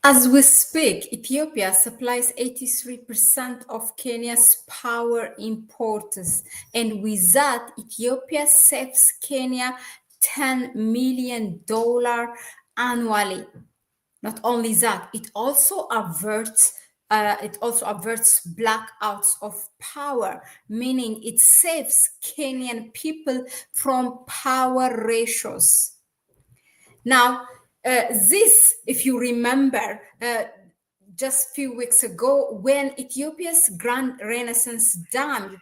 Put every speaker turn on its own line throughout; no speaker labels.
As we speak, Ethiopia supplies 83% of Kenya's power imports, and with that, Ethiopia saves Kenya $10 million annually. Not only that, it also averts blackouts of power, meaning it saves Kenyan people from power ratios. Now, this, if you remember, just a few weeks ago, when Ethiopia's Grand Renaissance Dam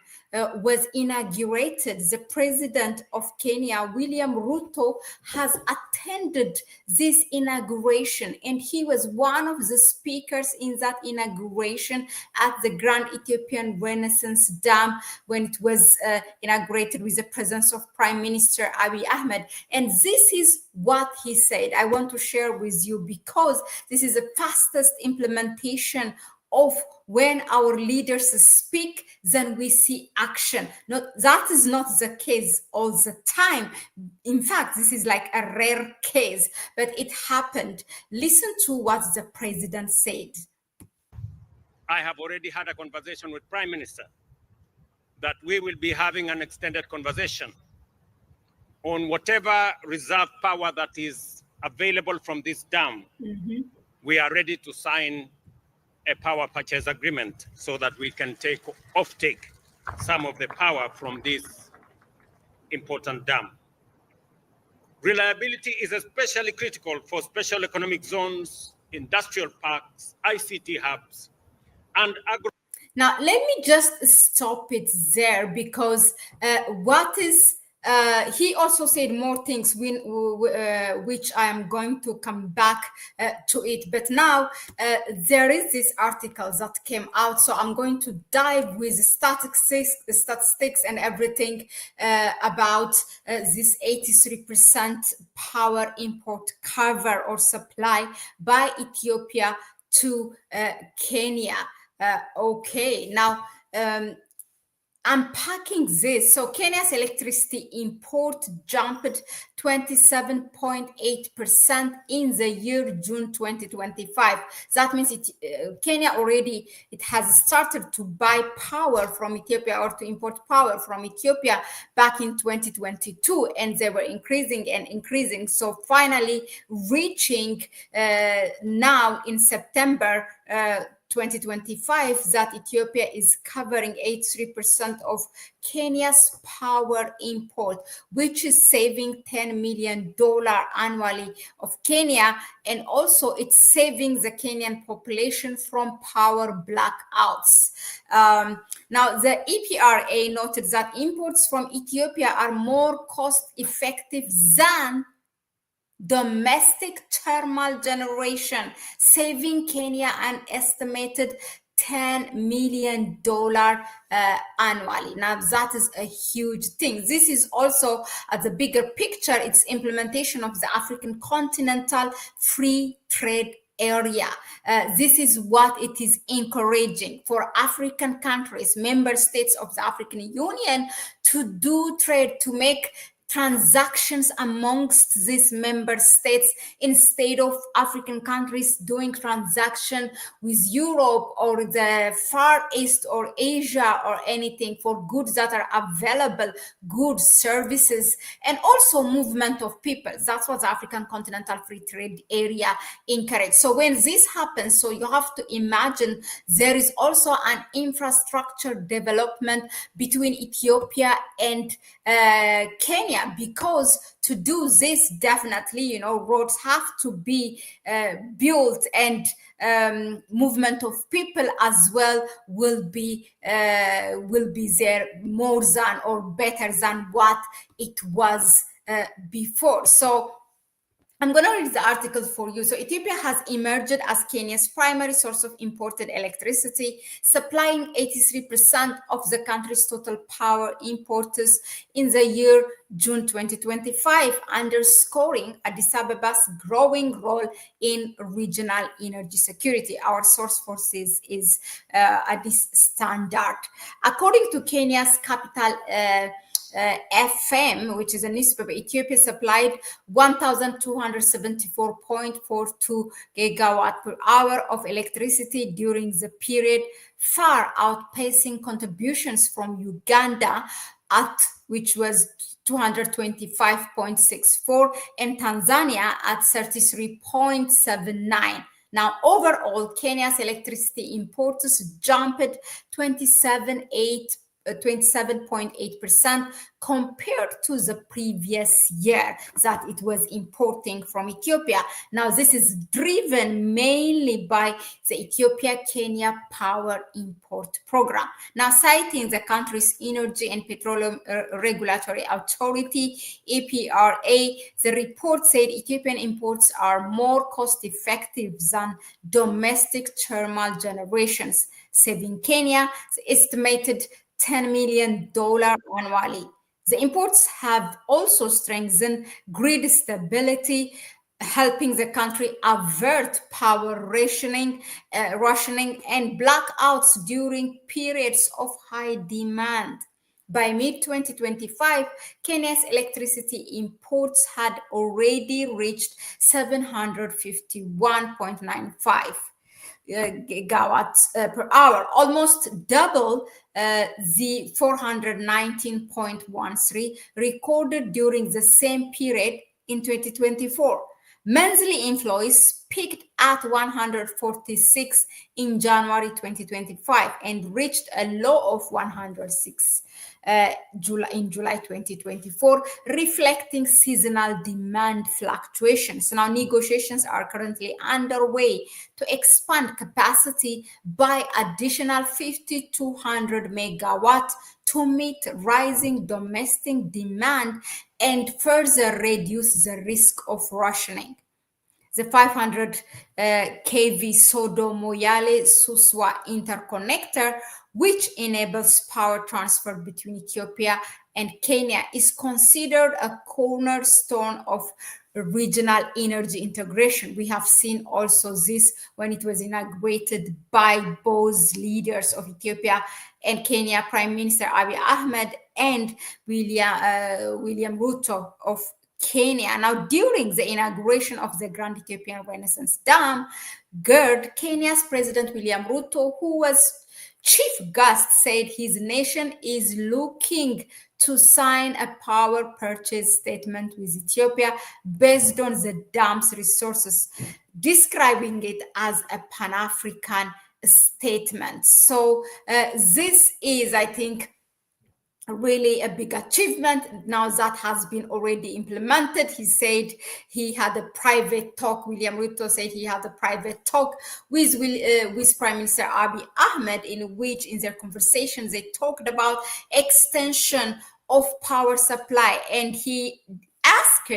was inaugurated, the president of Kenya, William Ruto, has attended this inauguration, and he was one of the speakers in that inauguration at the Grand Ethiopian Renaissance Dam when it was inaugurated with the presence of Prime Minister Abiy Ahmed. And this is what he said. I want to share with you because this is the fastest implementation of when our leaders speak, then we see action. That is not the case all the time. In fact, this is like a rare case, but it happened. Listen to what the president said.
I have already had a conversation with Prime Minister that we will be having an extended conversation on whatever reserve power that is available from this dam. We are ready to sign a power purchase agreement so that we can offtake some of the power from this important dam. Reliability is especially critical for special economic zones, industrial parks, ICT hubs, and agro.
Now, let me just stop it there because he also said more things which I am going to come back to it. But now there is this article that came out. So I'm going to dive with statistics and everything about this 83% power import cover or supply by Ethiopia to Kenya. Okay, now unpacking this. So Kenya's electricity import jumped 27.8% in the year June 2025. That means Kenya already has started to buy power from Ethiopia or to import power from Ethiopia back in 2022, and they were increasing and increasing. So finally reaching now in September 2025 that Ethiopia is covering 83% of Kenya's power import, which is saving $10 million annually of Kenya, and also it's saving the Kenyan population from power blackouts. Now, the EPRA noted that imports from Ethiopia are more cost-effective than domestic thermal generation, saving Kenya an estimated $10 million annually. Now, that is a huge thing. This is also the bigger picture. It's implementation of the African Continental Free Trade Area. This is what it is encouraging for African countries, member states of the African Union, to do trade, to make transactions amongst these member states instead of African countries doing transaction with Europe or the Far East or Asia or anything for goods that are available, goods, services, and also movement of people. That's what the African Continental Free Trade Area encourages. So when this happens, so you have to imagine there is also an infrastructure development between Ethiopia and Kenya, because to do this, definitely, roads have to be built, and movement of people as well will be there more than or better than what it was before. So I'm going to read the article for you. So Ethiopia has emerged as Kenya's primary source of imported electricity, supplying 83% of the country's total power imports in the year June 2025, underscoring Addis Abeba's growing role in regional energy security. Our source for this is Addis Standard. According to Kenya's capital FM, which is a newspaper, Ethiopia supplied 1,274.42 gigawatt per hour of electricity during the period, far outpacing contributions from Uganda which was 225.64 and Tanzania at 33.79. Now, overall, Kenya's electricity imports jumped 27.8% compared to the previous year that it was importing from Ethiopia. Now, this is driven mainly by the Ethiopia-Kenya Power Import Program. Now, citing the country's Energy and Petroleum Regulatory Authority, EPRA, the report said Ethiopian imports are more cost-effective than domestic thermal generations, saving Kenya the estimated $10 million annually. The imports have also strengthened grid stability, helping the country avert power rationing and blackouts during periods of high demand. By mid-2025, Kenya's electricity imports had already reached 751.95 gigawatts per hour, almost double the 419.13 recorded during the same period in 2024. Monthly inflows peaked at 146 in January 2025 and reached a low of 106 in July 2024, reflecting seasonal demand fluctuations. Now, negotiations are currently underway to expand capacity by additional 5,200 megawatt to meet rising domestic demand and further reduce the risk of rationing. The 500 kV Sodo-Moyale Suswa interconnector, which enables power transfer between Ethiopia and Kenya, is considered a cornerstone of regional energy integration. We have seen also this when it was inaugurated by both leaders of Ethiopia and Kenya, Prime Minister Abiy Ahmed and William Ruto of Kenya. Now, during the inauguration of the Grand Ethiopian Renaissance Dam, GERD, Kenya's President William Ruto, who was chief guest, said his nation is looking to sign a power purchase statement with Ethiopia based on the dam's resources, describing it as a Pan-African statement. So this is, I think, really a big achievement. Now that has been already implemented. He said he had a private talk. William Ruto said he had a private talk with Prime Minister Abiy Ahmed, in which in their conversations they talked about extension of power supply, and he asked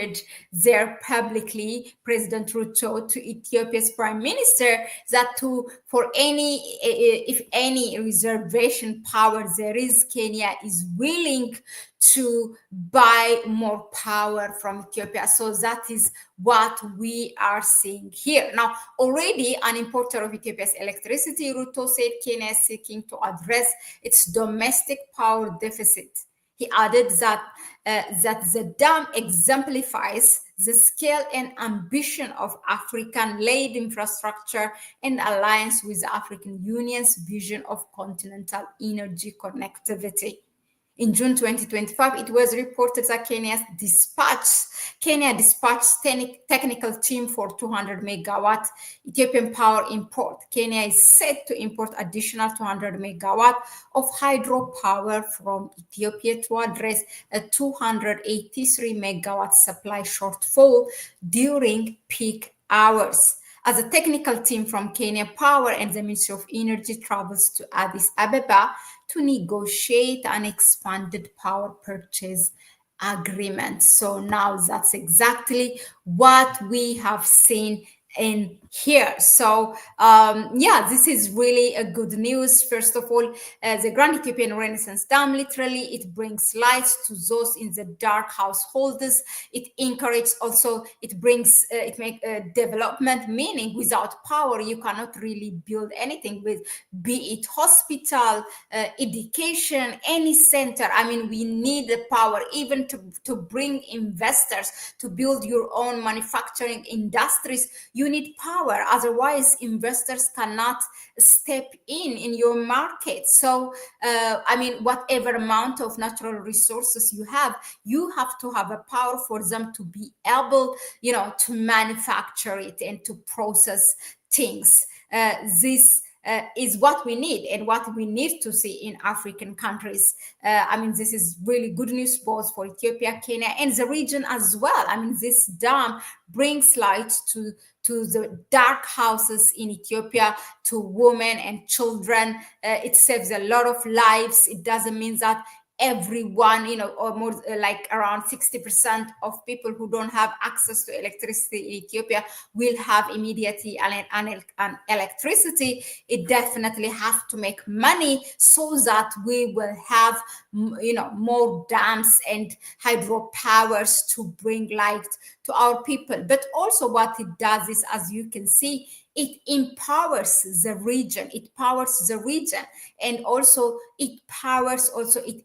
there publicly, President Ruto, to Ethiopia's prime minister that if any reservation power there is, Kenya is willing to buy more power from Ethiopia. So that is what we are seeing here. Now, already an importer of Ethiopia's electricity, Ruto said Kenya is seeking to address its domestic power deficit. He added that the dam exemplifies the scale and ambition of African-led infrastructure in alliance with the African Union's vision of continental energy connectivity. In June 2025, it was reported that Kenya dispatched technical team for 200 megawatt Ethiopian power import. Kenya is set to import additional 200 megawatt of hydropower from Ethiopia to address a 283 megawatt supply shortfall during peak hours. As a technical team from Kenya Power and the Ministry of Energy travels to Addis Ababa to negotiate an expanded power purchase agreement. So now that's exactly what we have seen in here. So yeah, this is really a good news. First of all, the Grand Ethiopian Renaissance Dam, literally it brings light to those in the dark households. It encourages also, it brings it make development, meaning without power you cannot really build anything, with be it hospital, education, any center. I mean, we need the power even to bring investors to build your own manufacturing industries. You need power, otherwise investors cannot step in your market. So I mean, whatever amount of natural resources you have to have a power for them to be able, to manufacture it and to process things. This is what we need and what we need to see in African countries. I mean, this is really good news both for Ethiopia, Kenya, and the region as well. I mean, this dam brings light to the dark houses in Ethiopia, to women and children. It saves a lot of lives. It doesn't mean that everyone, or more like around 60% of people who don't have access to electricity in Ethiopia will have immediately an electricity. It definitely have to make money so that we will have, more dams and hydropowers to bring light to our people. But also what it does is, as you can see, it empowers the region. And also it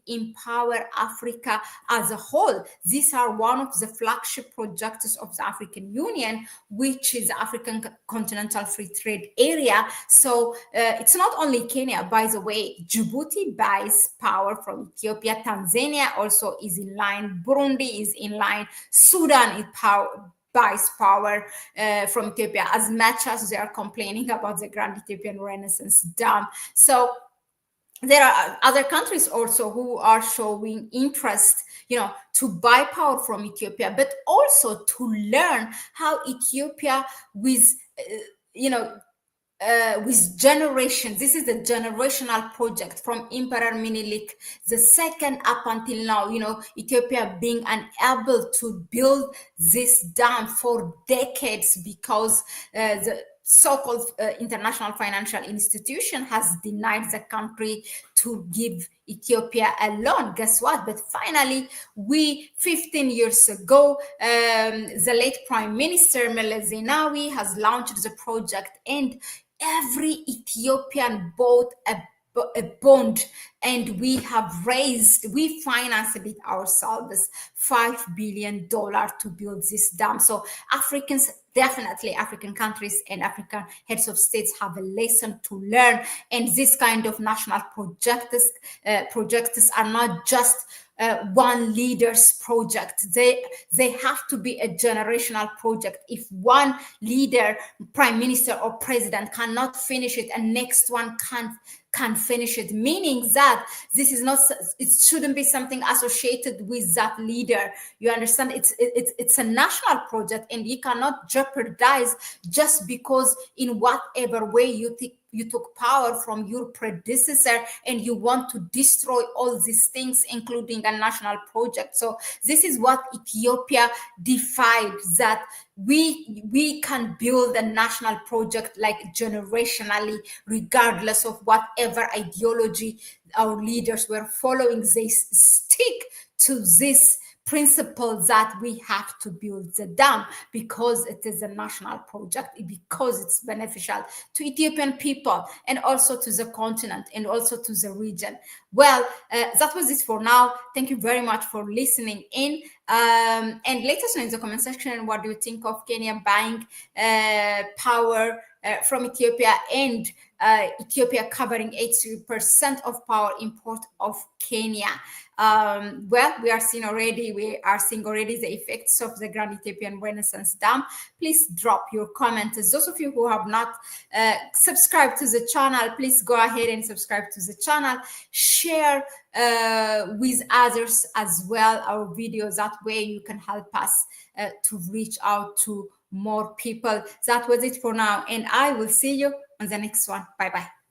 empower Africa as a whole. These are one of the flagship projects of the African Union, which is African Continental Free Trade Area. So it's not only Kenya, by the way. Djibouti buys power from Ethiopia. Tanzania also is in line. Burundi is in line. Sudan is buys power from Ethiopia, as much as they are complaining about the Grand Ethiopian Renaissance Dam. So there are other countries also who are showing interest, to buy power from Ethiopia, but also to learn how Ethiopia with, with generations. This is a generational project from Emperor Menelik II up until now. Ethiopia being unable to build this dam for decades because the so-called international financial institution has denied the country to give Ethiopia a loan. Guess what? But finally, 15 years ago, the late Prime Minister Meles Zenawi has launched the project, and every Ethiopian bought a bond, and we financed it ourselves, $5 billion to build this dam. So African countries and African heads of states have a lesson to learn. And this kind of national projects are not just one leader's project. They have to be a generational project. If one leader, prime minister or president cannot finish it, and next one can finish it, meaning that it shouldn't be something associated with that leader. You understand? It's a national project, and you cannot jeopardize just because in whatever way you took power from your predecessor and you want to destroy all these things, including a national project. So this is what Ethiopia defied, that we can build a national project like generationally, regardless of whatever ideology our leaders were following. They stick to this principle that we have to build the dam because it is a national project, because it's beneficial to Ethiopian people and also to the continent and also to the region. Well, that was it for now. Thank you very much for listening in. And let us know in the comment section, what do you think of Kenya buying power from Ethiopia, and Ethiopia covering 80% of power import of Kenya. Well, we are seeing already the effects of the Grand Ethiopian Renaissance Dam. Please drop your comments. Those of you who have not subscribed to the channel, please go ahead and subscribe to the channel. Share with others as well our videos. That way you can help us to reach out to more people. That was it for now, and I will see you on the next one. Bye bye.